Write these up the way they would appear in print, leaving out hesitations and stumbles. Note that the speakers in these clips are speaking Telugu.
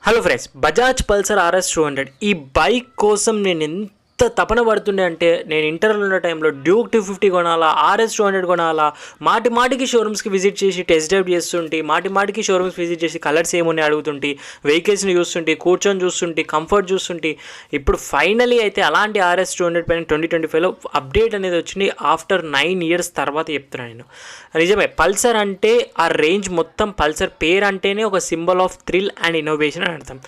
Hello friends, Bajaj Pulsar RS 200 ఈ బైక్ కోసం నేను ఎంత తపన పడుతుండే అంటే, నేను ఇంటర్లో ఉన్న టైంలో డ్యూక్ 250 కొనాలా, RS 200 కొనాలా, మాటికి షోరూమ్స్కి విజిట్ చేసి టెస్ట్ డ్రైవ్ చేస్తుంటే, మాటికి షోరూమ్స్ విజిట్ చేసి కలర్స్ ఏమున్నాయి అడుగుతుంటే, వెహికల్స్ని చూస్తుంటే, కూర్చొని చూస్తుంటే, కంఫర్ట్ చూస్తుంటే, ఇప్పుడు ఫైనలీ అయితే అలాంటి RS 200 పైన 2025లో అప్డేట్ అనేది వచ్చింది. ఆఫ్టర్ 9 years తర్వాత చెప్తున్నాను నేను. నిజమే, పల్సర్ అంటే ఆ రేంజ్ మొత్తం, పల్సర్ పేరు అంటేనే ఒక symbol of thrill and innovation అని అర్థం.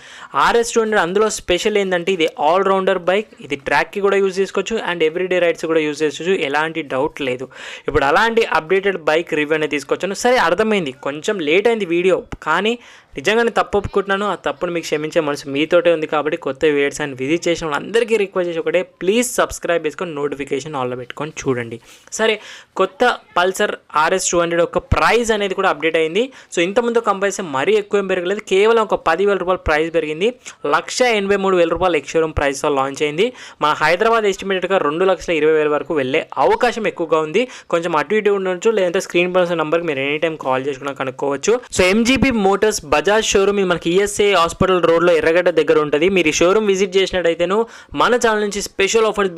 RS 200 అందులో స్పెషల్ ఏంటంటే ఇది ఆల్రౌండర్ బైక్, ఇది ట్రాక్కి కూడా యూజ్ చేసుకోవచ్చు అండ్ ఎవ్రీడే రైడ్స్ కూడా యూజ్ చేసుకోవచ్చు, ఎలాంటి డౌట్ లేదు. ఇప్పుడు అలాంటి అప్డేటెడ్ బైక్ రివ్యూ అనేది తీసుకొచ్చాను. సరే, అర్థమైంది, కొంచెం లేట్ అయింది వీడియో, కానీ నిజంగానే తప్పు ఒప్పుకుంటున్నాను. ఆ తప్పును మీకు క్షమించే మనసు మీతోటే ఉంది. కాబట్టి కొత్త వీడియోస్ అండ్ విజిట్ చేసిన వాళ్ళందరికీ రిక్వెస్ట్ చేసి ఒకటే, ప్లీజ్ సబ్స్క్రైబ్ చేసుకొని నోటిఫికేషన్ ఆన్లో పెట్టుకొని చూడండి. సరే, కొత్త పల్సర్ RS 200 ఒక ప్రైస్ అనేది కూడా అప్డేట్ అయింది. సో ఇంతకుముందు కంపారిజన్ మరీ ఎక్కువ ఏం పెరగలేదు, కేవలం ఒక 10,000 రూపాయలు ప్రైస్ పెరిగింది. 1,83,000 రూపాయలు ఎక్స్షోరూమ్ ప్రైస్తో లాంచ్ అయింది. మన హైదరాబాద్ ఎస్టిమేటెడ్గా 2,20,000 వరకు వెళ్ళే అవకాశం ఎక్కువగా ఉంది. కొంచెం అటు ఇటు ఉండొచ్చు, లేదంటే స్క్రీన్ పర్సన్ నెంబర్కి మీరు ఎనీ టైం కాల్ చేసుకున్నా కనుక్కోవచ్చు. So MGP Motors Bajaj showroom ఇది మనకి ESA హాస్పిటల్ రోడ్లో ఎర్రగడ్డ దగ్గర ఉంటుంది. మీరు ఈ షోరూమ్ విజిట్ చేసినట్టయితేను మన ఛానల్ నుంచి special offers,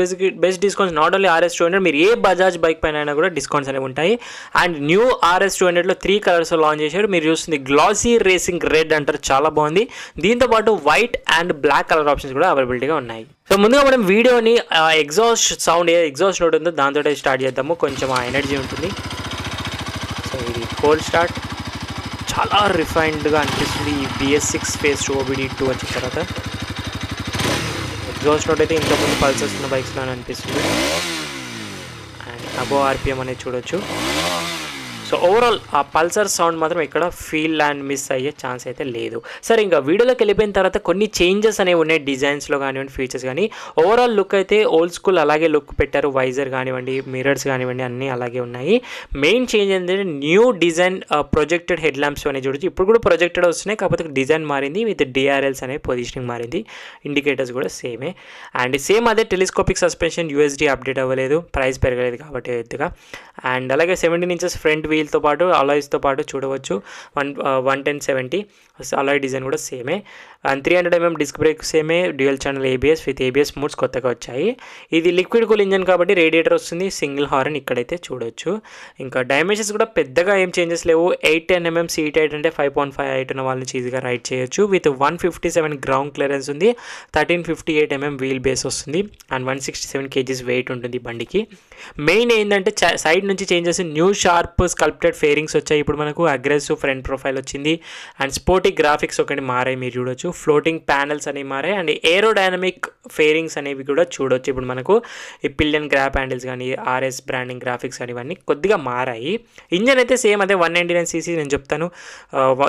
best discounts, not only RS 200, మీరు ఏ బజాజ్ బైక్ పైన అయినా కూడా డిస్కౌంట్స్ అనేవి ఉంటాయి. And new RS 200లో 3 colours launch చేశారు. మీరు చూస్తుంది గ్లాసీ రేసింగ్ రెడ్ అంటారు, చాలా బాగుంది. దీంతోపాటు white and black colour options కూడా అవైలబిలిటీగా ఉన్నాయి. సో ముందుగా మనం వీడియోని ఎగ్జాస్ట్ సౌండ్, ఏ ఎగ్జాస్ట్ నోట్ ఉందో దాంతో స్టార్ట్ చేద్దాము. కొంచెం ఆ ఎనర్జీ ఉంటుంది. సో ఇది కోల్డ్ స్టార్ట్, చాలా రిఫైన్డ్గా అనిపిస్తుంది ఈ BS6 Phase 2 OBD2 వచ్చిన తర్వాత. ఎగ్జాస్ట్ నోట్ అయితే ఇంతకుముందు పల్సర్స్ ఉన్న బైక్స్లో అనిపిస్తుంది. అండ్ అబో RPM అనేది చూడొచ్చు. సో ఓవరాల్ ఆ పల్సర్ సౌండ్ మాత్రం ఇక్కడ ఫీల్ అండ్ మిస్ అయ్యే ఛాన్స్ అయితే లేదు. సరే, ఇంకా వీడియోలోకి వెళ్ళిపోయిన తర్వాత కొన్ని చేంజెస్ అనేవి ఉన్నాయి డిజైన్స్లో కానివ్వండి, ఫీచర్స్ కానీ. ఓవరాల్ లుక్ అయితే ఓల్డ్ స్కూల్ అలాగే లుక్ పెట్టారు. వైజర్ కానివ్వండి, మిరర్స్ కానివ్వండి, అన్నీ అలాగే ఉన్నాయి. మెయిన్ చేంజ్ ఏంటంటే new design, projected head lamps అనేవి చూడొచ్చు. ఇప్పుడు కూడా ప్రొజెక్టెడ్ వస్తున్నాయి, కాకపోతే డిజైన్ మారింది. విత్ DRLs అనే పొజిషనింగ్ మారింది. ఇండికేటర్స్ కూడా సేమే. అండ్ సేమ్ అదే టెలిస్కోపిక్ సస్పెన్షన్, USD అప్డేట్ అవ్వలేదు, ప్రైస్ పెరగలేదు కాబట్టి ఎత్తుగా. అండ్ అలాగే 17 inches ఫ్రంట్ వీల్తో పాటు అలాయ్స్తో పాటు చూడవచ్చు. 110/70 అలాయ్ డిజైన్ కూడా సేమే. అండ్ 300 mm డిస్క్ బ్రేక్ సేమే. Dual channel ABS with ABS modes కొత్తగా వచ్చాయి. ఇది లిక్విడ్ కూల్ ఇంజన్ కాబట్టి రేడియేటర్ వస్తుంది. సింగిల్ హార్న్ ఇక్కడైతే చూడొచ్చు. ఇంకా డైమెన్షన్స్ కూడా పెద్దగా ఏం చేంజెస్ లేవు. 810 mm సీట్ హైట్ అంటే 5.5 హైట్ ఉన్న వాళ్ళని ఈజీగా రైడ్ చేయొచ్చు. విత్ 157 గ్రౌండ్ క్లియరెన్స్ ఉంది. 1358 mm వీల్ బేస్ వస్తుంది. అండ్ 167 kgs వెయిట్ ఉంటుంది బండికి. మెయిన్ ఏంటంటే సైడ్ నుంచి చేంజెస్, న్యూ షార్ప్ స్కల్ప్టెడ్ ఫేరింగ్స్ వచ్చాయి. ఇప్పుడు మనకు అగ్రెసివ్ ఫ్రంట్ ప్రొఫైల్ వచ్చింది. అండ్ స్పోర్టీ గ్రాఫిక్స్ ఒకటి మారాయి, మీరు చూడొచ్చు. ఫ్లోటింగ్ ప్యానల్స్ అనేవి మారాయి. అండ్ ఏరోడైనమిక్ ఫేరింగ్స్ అనేవి కూడా చూడొచ్చు. ఇప్పుడు మనకు ఈ పిలియన్ గ్రాప్ హ్యాండిల్స్ కానీ, RS బ్రాండింగ్ గ్రాఫిక్స్ కానీ ఇవన్నీ కొద్దిగా మారాయి. ఇంజన్ అయితే సేమ్ అదే 199cc నేను చెప్తాను.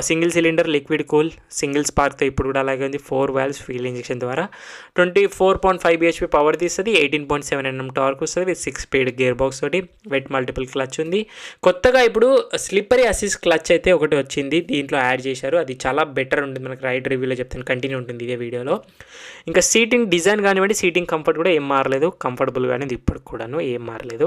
Single cylinder liquid cool single స్పార్క్తో ఇప్పుడు కూడా అలాగే ఉంది. 4 valves ఫ్యూయల్ ఇంజెక్షన్ ద్వారా 24.5 bhp పవర్ తీస్తుంది. 18.7 Nm టార్క్ వస్తుంది. విత్ 6 speed గేర్ బాక్స్ తోటి. వెట్ మల్టిపుల్ క్లచ్ ఉంది. కొత్తగా ఇప్పుడు స్లిప్పరీ అసిస్ట్ క్లచ్ అయితే ఒకటి వచ్చింది, దీంట్లో యాడ్ చేశారు. అది చాలా బెటర్ ఉంటుంది. మనకు రైడ్ రివ్యూలో చెప్తాను, కంటిన్యూ ఉంటుంది ఇదే వీడియోలో. ఇంకా సీటింగ్ డిజైన్ కానివ్వండి, సీటింగ్ కంఫర్ట్ కూడా ఏం మారలేదు. కంఫర్టబుల్గానే ఇప్పుడు కూడాను ఏం మారలేదు.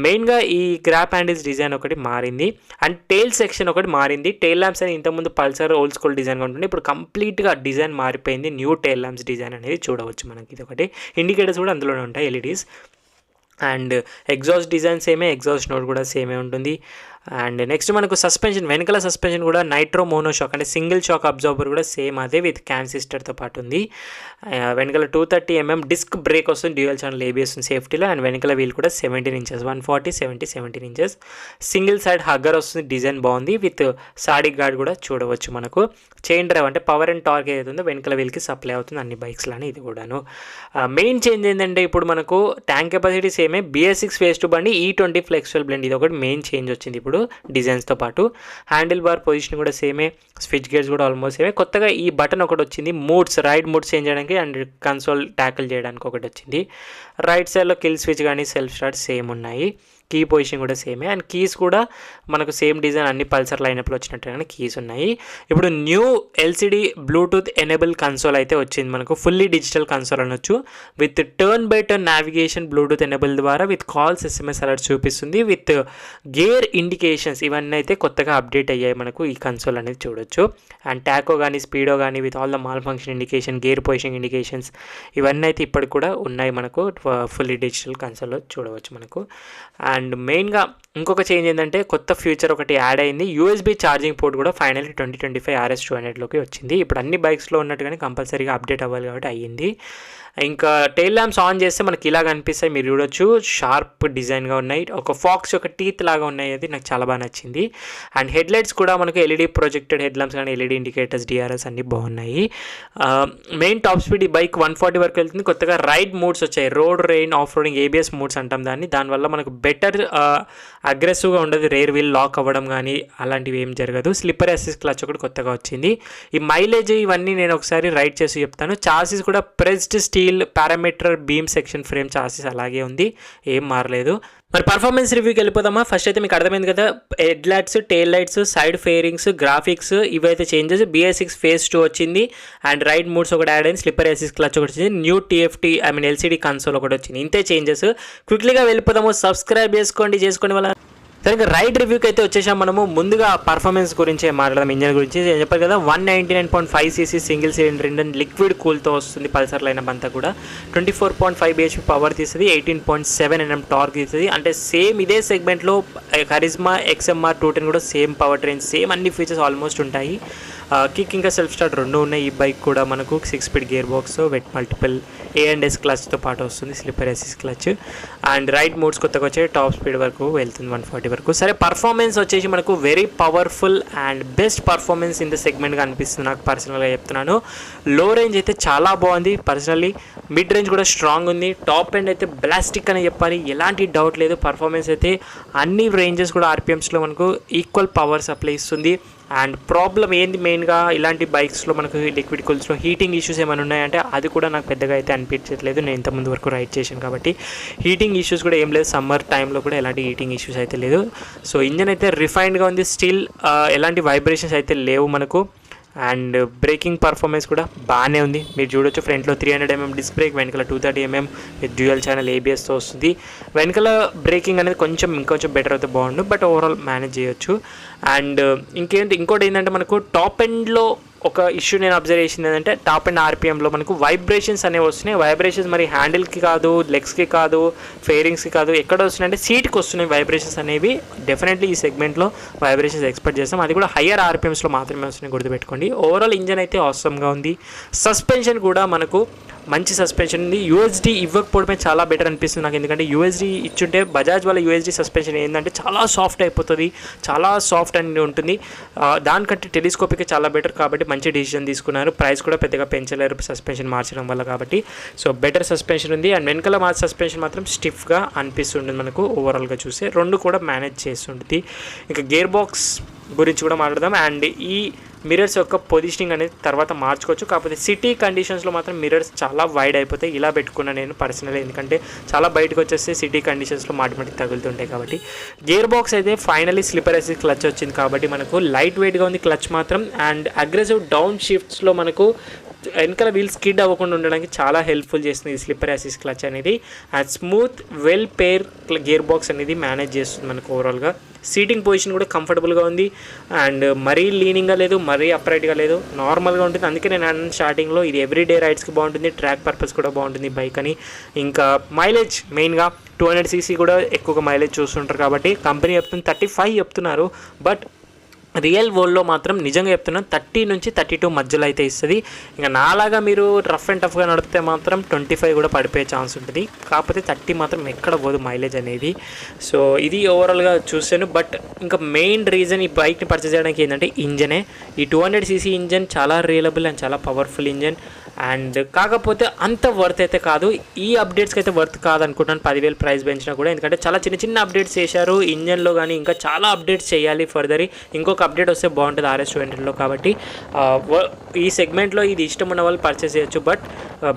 మెయిన్గా ఈ గ్రాప్ హ్యాండిల్స్ డిజైన్ ఒకటి మారింది. అండ్ టెయిల్ సెక్షన్ ఒకటి మారింది. టెయిల్ ల్యాంప్స్ అని ఇంతకుముందు పల్సర్ ఓల్డ్ స్కూల్ డిజైన్గా ఉంటుంది, ఇప్పుడు కంప్లీట్గా డిజైన్ మారిపోయింది. న్యూ టెయిల్ ల్యాంప్స్ డిజైన్ అనేది చూడవచ్చు మనకి. ఇది ఒకటి. ఇండికేటర్స్ కూడా అందులోనే ఉంటాయి, LEDs. అండ్ ఎగ్జాస్ట్ డిజైన్ సేమే, ఎగ్జాస్ట్ నోట్ కూడా సేమే ఉంటుంది. అండ్ నెక్స్ట్ మనకు సస్పెన్షన్, వెనకాల సస్పెన్షన్ కూడా నైట్రో మోనో షాక్ అంటే సింగిల్ షాక్ అబ్జార్బర్ కూడా సేమ్ అదే విత్ క్యాన్ సిస్టర్తో పాటు ఉంది. వెనకాల 230 mm డిస్క్ బ్రేక్ వస్తుంది. డ్యూయల్ ఛానల్ ABS ఉంది సేఫ్టీలో. అండ్ వెనకాల వీల్ కూడా 17 inches, 140, 70, 17 inches. Single side hugger వస్తుంది, డిజైన్ బాగుంది. విత్ సాడిక్ గార్డ్ కూడా చూడవచ్చు మనకు. చైన్ డ్రైవ్ అంటే పవర్ అండ్ టార్క్ ఏదైతుందో వెనకాల వీల్కి సప్లై అవుతుంది అన్ని బైక్స్లోనే, ఇది కూడాను. మెయిన్ చేంజ్ ఏంటంటే ఇప్పుడు మనకు ట్యాంక్ కెపాసిటీ సేమే. BS6 Phase 2 బండి E20 ఫ్లెక్సిబుల్ బ్లెండ్, ఇది ఒకటి మెయిన్ చేంజ్ వచ్చింది ఇప్పుడు డిజైన్స్తో పాటు. హ్యాండిల్ బార్ పొజిషన్ కూడా సేమే. స్విచ్ గేర్స్ కూడా ఆల్మోస్ట్ సేమే. కొత్తగా ఈ బటన్ ఒకటి వచ్చింది, మూడ్స్, రైడ్ మూడ్స్ చేంజ్ చేయడానికి అండ్ కన్సోల్ ట్యాకిల్ చేయడానికి ఒకటి వచ్చింది. రైట్ సైడ్లో కిల్ స్విచ్ కానీ సెల్ఫ్ స్టార్ట్ సేమ్ ఉన్నాయి. కీ పొజిషన్ కూడా సేమే, అండ్ కీస్ కూడా మనకు సేమ్ డిజైన్ అన్ని పల్సర్ లైనప్లో వచ్చినట్టుగానే కీస్ ఉన్నాయి. ఇప్పుడు new LCD Bluetooth enable console అయితే వచ్చింది మనకు, ఫుల్లీ డిజిటల్ కన్సోల్ అనొచ్చు. With turn by turn navigation Bluetooth enable ద్వారా విత్ కాల్స్ SMS అలర్ట్స్ చూపిస్తుంది, విత్ గేర్ ఇండికేషన్స్ ఇవన్నీ అయితే కొత్తగా అప్డేట్ అయ్యాయి మనకు ఈ కన్సోల్ అనేది చూడొచ్చు. అండ్ టాకో కానీ స్పీడో కానీ with all the mall function indication, gear position indications ఇవన్నీ అయితే ఇప్పటికి కూడా ఉన్నాయి మనకు ఫుల్లీ డిజిటల్ కన్సోల్లో చూడవచ్చు మనకు. అండ్ మెయిన్గా ఇంకొక చేంజ్ ఏంటంటే కొత్త ఫ్యూచర్ ఒకటి యాడ్ అయింది, USB ఛార్జింగ్ పోర్ట్ కూడా ఫైనల్లీ 2025 RS200లోకి వచ్చింది. ఇప్పుడు అన్ని బైక్స్లో ఉన్నట్టుగానే కంపల్సరీగా అప్డేట్ అవ్వాలి కాబట్టి అయ్యింది. ఇంకా టెయిల్ ల్యాంప్స్ ఆన్ చేస్తే మనకి ఇలా కనిపిస్తాయి, మీరు చూడొచ్చు, షార్ప్ డిజైన్గా ఉన్నాయి, ఒక ఫాక్స్ యొక్క టీత్ లాగా ఉన్నాయి, అది నాకు చాలా బాగా నచ్చింది. అండ్ హెడ్ లైట్స్ కూడా మనకు LED ప్రొజెక్టెడ్ హెడ్ ల్యాంప్స్ కానీ LED ఇండికేటర్స్, DRS అన్నీ బాగున్నాయి. మెయిన్ టాప్ స్పీడ్ ఈ బైక్ 140 వరకు వెళ్తుంది. కొత్తగా రైడ్ మోడ్స్ వచ్చాయి, road, rain, off roading, ABS modes అంటాం దాన్ని. దానివల్ల మనకు బెటర్ అగ్రెసివ్గా ఉండదు, రేర్ వీల్ లాక్ అవ్వడం కానీ అలాంటివి ఏం జరగదు. స్లిప్పర్ అసిస్ట్ క్లచ్ ఒకటి కొత్తగా వచ్చింది. ఈ మైలేజ్ ఇవన్నీ నేను ఒకసారి రైడ్ చేసి చెప్తాను. చాసిస్ కూడా pressed steel parameter beam section frame chassis అలాగే ఉంది, ఏం మారలేదు. మరి పర్ఫార్మెన్స్ రివ్యూకి వెళ్ళిపోదామా? ఫస్ట్ అయితే మీకు అర్థమైంది కదా, headlights, taillights, side fairings, graphics ఇవైతే చేంజెస్. BS6 Phase 2 వచ్చింది, అండ్ రైడ్ మోడ్స్ ఒకటి యాడ్ అయింది, స్లిప్పర్ అసిస్ట్ క్లచ్ ఒకటి వచ్చింది, న్యూ TFT LCD కన్సోల్ ఒకటి వచ్చింది. ఇంతే చేంజెస్. క్విక్లీగా వెళ్ళిపోదాము, సబ్స్క్రైబ్ చేసుకోండి వల్ల. సరే, ఇంకా రైడ్ రివ్యూకి అయితే వచ్చేసాం మనము. ముందుగా పర్ఫార్మెన్స్ గురించి మాట్లాడదాం, ఇంజన్ గురించి. చెప్పారు కదా 199.5cc single cylinder engine liquid కూల్తో వస్తుంది. పల్సర్ లైనప్ అంతా కూడా 24.5 bhp పవర్ తీస్తుంది, 18.7 Nm టార్క్ తీస్తుంది. అంటే సేమ్ ఇదే సెగ్మెంట్లో కరిజ్మా XMR 210 కూడా సేమ్ పవర్ ట్రైన్, సేమ్ అన్ని ఫీచర్స్ ఆల్మోస్ట్ ఉంటాయి. కిక్ ఇంకా సెల్ఫ్ స్టార్ట్ రెండు ఉన్నాయి. ఈ బైక్ కూడా మనకు 6 speed gear box, wet multiple A&S క్లచ్తో పాటు వస్తుంది, slipper assist clutch. And ride modes కొత్తగా వచ్చాయి, టాప్ స్పీడ్ వరకు వెళ్తుంది 140 వరకు. సరే, పర్ఫార్మెన్స్ వచ్చేసి మనకు very powerful and best performance in the సెగ్మెంట్గా అనిపిస్తుంది నాకు పర్సనల్గా చెప్తున్నాను. లో రేంజ్ అయితే చాలా బాగుంది పర్సనల్లీ, మిడ్ రేంజ్ కూడా స్ట్రాంగ్ ఉంది, టాప్ ఎండ్ అయితే బ్లాస్టిక్ అని చెప్పాలి, ఎలాంటి డౌట్ లేదు. పర్ఫార్మెన్స్ అయితే అన్ని రేంజెస్ కూడా RPMస్లో మనకు ఈక్వల్ పవర్ సప్లై ఇస్తుంది. అండ్ ప్రాబ్లం ఏంది మెయిన్గా ఇలాంటి బైక్స్లో మనకు లిక్విడ్ కూల్స్లో హీటింగ్ ఇష్యూస్ ఏమైనా ఉన్నాయంటే అది కూడా నాకు పెద్దగా అయితే అనిపించట్లేదు, నేను ఇంతకుముందు వరకు రైడ్ చేశాను కాబట్టి. హీటింగ్ ఇష్యూస్ కూడా ఏం లేదు, సమ్మర్ టైంలో కూడా ఎలాంటి హీటింగ్ ఇష్యూస్ అయితే లేదు. సో ఇంజన్ అయితే రిఫైన్డ్గా ఉంది, స్టిల్ ఎలాంటి వైబ్రేషన్స్ అయితే లేవు మనకు. అండ్ బ్రేకింగ్ పర్ఫార్మెన్స్ కూడా బాగానే ఉంది, మీరు చూడొచ్చు. ఫ్రంట్లో 300mm డిస్క్ బ్రేక్, వెనకాల 230mm విత్ డ్యూయల్ ఛానల్ ABSతో వస్తుంది. వెనకాల బ్రేకింగ్ అనేది ఇంకొంచెం బెటర్ అయితే బాగుండు, బట్ ఓవరాల్ మేనేజ్ చేయొచ్చు. అండ్ ఇంకోటి ఏంటంటే మనకు టాప్ ఎండ్లో ఒక ఇష్యూ నేను అబ్జర్వ్ చేసింది ఏంటంటే, టాప్ అండ్ RPMలో మనకు వైబ్రేషన్స్ అనేవి వస్తున్నాయి. వైబ్రేషన్స్ మరి హ్యాండిల్కి కాదు, లెగ్స్కి కాదు, ఫేరింగ్స్కి కాదు, ఎక్కడ వస్తున్నాయి అంటే సీట్కి వస్తున్నాయి వైబ్రేషన్స్ అనేవి. డెఫినెట్లీ ఈ సెగ్మెంట్లో వైబ్రేషన్స్ ఎక్స్పెక్ట్ చేస్తాం, అది కూడా హయ్యర్ RPMస్లో మాత్రమే వస్తున్నాయి, గుర్తుపెట్టుకోండి. ఓవరాల్ ఇంజన్ అయితే ఆసమ్గా ఉంది. సస్పెన్షన్ కూడా మనకు మంచి సస్పెన్షన్ ఉంది. USD ఇవ్వకపోవడమే చాలా బెటర్ అనిపిస్తుంది నాకు, ఎందుకంటే USD ఇచ్చుంటే బజాజ్ వల్ల USD సస్పెన్షన్ ఏంటంటే చాలా సాఫ్ట్ అయిపోతుంది, చాలా సాఫ్ట్ అని ఉంటుంది. దానికంటే టెలిస్కోపిక్ చాలా బెటర్ కాబట్టి మంచి డిసిషన్ తీసుకున్నారు. ప్రైస్ కూడా పెద్దగా పెంచలేరు సస్పెన్షన్ మార్చడం వల్ల కాబట్టి. సో బెటర్ సస్పెన్షన్ ఉంది. అండ్ వెనకాల సస్పెన్షన్ మాత్రం స్టిఫ్గా అనిపిస్తుంటుంది మనకు ఓవరాల్గా చూస్తే, రెండు కూడా మేనేజ్ చేస్తుంటుంది. ఇంకా గేర్ బాక్స్ గురించి కూడా మాట్లాడదాం. అండ్ ఈ మిర్రర్స్ యొక్క పొజిషనింగ్ అనేది తర్వాత మార్చుకోవచ్చు, కాకపోతే సిటీ కండిషన్స్లో మాత్రం మిర్రర్స్ చాలా వైడ్ అయిపోతాయి. ఇలా పెట్టుకున్నాను నేను పర్సనల్గా, ఎందుకంటే చాలా బయటకు వచ్చేస్తే సిటీ కండిషన్స్లో మాటి తగులుతుంటాయి కాబట్టి. గేర్ బాక్స్ అయితే ఫైనలీ స్లిప్పర్ అసిస్ట్ క్లచ్ వచ్చింది కాబట్టి మనకు లైట్ వెయిట్గా ఉంది క్లచ్ మాత్రం. అండ్ అగ్రెసివ్ డౌన్ షిఫ్ట్స్లో మనకు వెనకాల వీల్ స్కిడ్ అవ్వకుండా ఉండడానికి చాలా హెల్ప్ఫుల్ చేస్తుంది ఈ స్లిప్పర్ అసిస్ట్ క్లచ్ అనేది. And smooth well pair gear box అనేది మేనేజ్ చేస్తుంది మనకు ఓవరాల్గా. సీటింగ్ పొజిషన్ కూడా కంఫర్టబుల్గా ఉంది, అండ్ మరీ లీనింగ్గా లేదు, మరీ అప్రైట్గా లేదు, నార్మల్గా ఉంటుంది. అందుకే నేను అన్న స్టార్టింగ్లో ఇది ఎవ్రీడే రైడ్స్కి బాగుంటుంది, ట్రాక్ పర్పస్ కూడా బాగుంటుంది బైక్ అని. ఇంకా మైలేజ్ మెయిన్గా 200cc కూడా ఎక్కువగా మైలేజ్ చూస్తుంటారు కాబట్టి కంపెనీ చెప్తుంది 35 చెప్తున్నారు, బట్ రియల్ వరల్డ్లో మాత్రం నిజంగా చెప్తున్నాను 30 నుంచి 32 మధ్యలో అయితే ఇస్తుంది. ఇంకా నాలాగా మీరు రఫ్ అండ్ టఫ్గా నడిపితే మాత్రం 25 కూడా పడిపోయే ఛాన్స్ ఉంటుంది, కాకపోతే 30 మాత్రం ఎక్కడ పోదు మైలేజ్ అనేది. సో ఇది ఓవరాల్గా చూసాను. బట్ ఇంకా మెయిన్ రీజన్ ఈ బైక్ని పర్చేస్ చేయడానికి ఏంటంటే ఇంజనే. ఈ 200cc ఇంజన్ చాలా రియలబుల్ అండ్ చాలా పవర్ఫుల్ ఇంజన్, అండ్ కాకపోతే అంత వర్త్ అయితే కాదు. ఈ అప్డేట్స్కి అయితే వర్త్ కాదనుకుంటున్నాను 10,000 ప్రైస్ పెంచినా కూడా, ఎందుకంటే చాలా చిన్న అప్డేట్స్ చేశారు ఇంజన్లో, కానీ ఇంకా చాలా అప్డేట్స్ చేయాలి ఫర్దర్. ఇంకొక అప్డేట్ వస్తే బాగుంటుంది RS200లో. కాబట్టి ఈ సెగ్మెంట్లో ఇది ఇష్టం ఉన్న వాళ్ళు పర్చేస్ చేయొచ్చు, బట్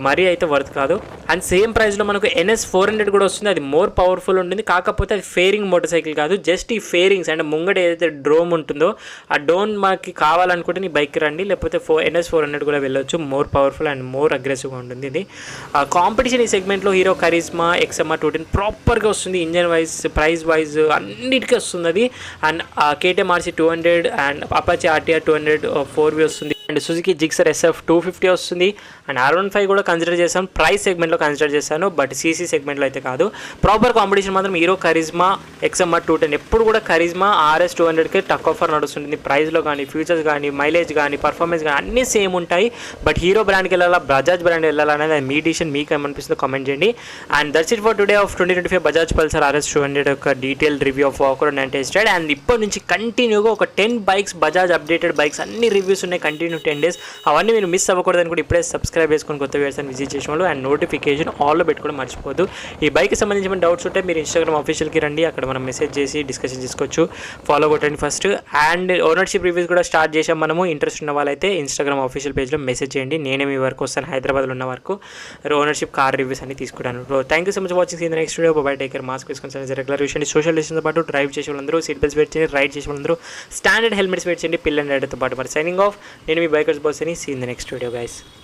మరీ అయితే వర్త్ కాదు. అండ్ సేమ్ ప్రైస్లో మనకు NS 400 కూడా వస్తుంది. అది మోర్ పవర్ఫుల్ ఉంటుంది, కాకపోతే అది ఫేరింగ్ మోటార్ సైకిల్ కాదు, జస్ట్ ఈ ఫేరింగ్స్ అండ్ ముంగడ ఏదైతే డ్రోమ్ ఉంటుందో ఆ డ్రోన్ మనకి కావాలనుకుంటే నీ బైక్ రండి, లేకపోతే NS 400 కూడా వెళ్ళొచ్చు. మోర్ పవర్ఫుల్ అండ్ మోర్ అగ్రెసివ్గా ఉంటుంది ఇది. కాంపిటీషన్ ఈ సెగ్మెంట్లో హీరో కరిజ్మా XMR 210 ప్రాపర్గా వస్తుంది. ఇంజన్ వైజ్, ప్రైస్ వైజ్ అన్నిటికీ వస్తుంది అది. And KTM RC 200 and Apache RTR 200 4V వస్తుంది. అండ్ సుజుకి జిక్సర్ SF 250 వస్తుంది. అండ్ R15 కూడా కన్సిడర్ చేశాను, ప్రైస్ సెగ్మెంట్లో కన్సిడర్ చేశాను, బట్ CC సెగ్మెంట్లో అయితే కాదు. ప్రాపర్ కాంపిటీషన్ మాత్రం హీరో కరిజ్మా XMR 210. ఎప్పుడు కూడా కరిజ్మా RS 200కి టక్ ఆఫర్ నడుస్తుంటుంది. ప్రైస్లో కానీ, ఫీచర్స్ కానీ, మైలేజ్ కానీ, పర్ఫార్మెన్స్ కానీ అన్నీ సేమ్ ఉంటాయి. బట్ హీరో బ్రాండ్కి వెళ్ళాలా, బజాజ్ బ్రాండ్ వెళ్ళాలా అనేది మీ డిసిషన్, మీకు ఏమనిపిస్తుందో కామెంట్ చేయండి. And that's it for today of 2025 Bajaj Pulsar RS 200 యొక్క detail review of walkaround and test ride. And ఇప్పటి నుంచి కంటిన్యూగా ఒక 10 బైక్స్, బజాజ్ అప్డేటెడ్ బైక్స్ అన్ని రివ్యూస్ ఉన్నాయి కంటిన్యూ 10 days. అవన్నీ మీరు మిస్ అవ్వకూడదు అనుకుంటే ఇప్పుడే సబ్స్క్రైబ్ చేసుకొని కొత్త వ్యూవర్స్ అని విజిట్ చేసిన వాళ్ళు అండ్ నోటిఫికేషన్ ఆల్లో పెట్టుకోవడం మర్చిపోద్దు. ఈ బైక్కి సంబంధించిన డౌట్స్ ఉంటే మీరు ఇన్స్టాగ్రామ్ ఆఫీషియల్కి రండి, అక్కడ మనం మెసేజ్ చేసి డిస్కషన్ చేసుకోవచ్చు. ఫాలో కొట్టండి ఫస్ట్. అండ్ ఓనర్షిప్ రివ్యూస్ కూడా స్టార్ట్ చేసాం మనము. ఇంట్రెస్ట్ ఉన్న వాళ్ళైతే ఇన్స్టాగ్రామ్ ఆఫీషియల్ పేజ్లో మెసేజ్ చేయండి. నేనే మీ వరకు వస్తాను, హైదరాబాద్లో ఉన్న వరకు ఓనర్షిప్ కార్ రివ్యూస్ అన్ని తీసుకుంటాను. Thank you so much watching in next video. Bye take care, mask వేసుకొని రెగ్యులర్ విషయండి. సోషల్ డిస్టెన్స్తో పాటు డ్రైవ్ చేసే వాళ్ళందరూ సీట్ బెల్ట్స్ వేట్ చేయండి, రైడ్ చేసే వాళ్ళందరూ స్టాండర్డ్ హెల్మెట్స్ వేట్ చేయండి, పిల్ అండ్ రైడర్తో పాటు. మరి సైనింగ్ ఆఫ్, నేను మీ బైకర్స్ బాస్ అని. See in the next video guys.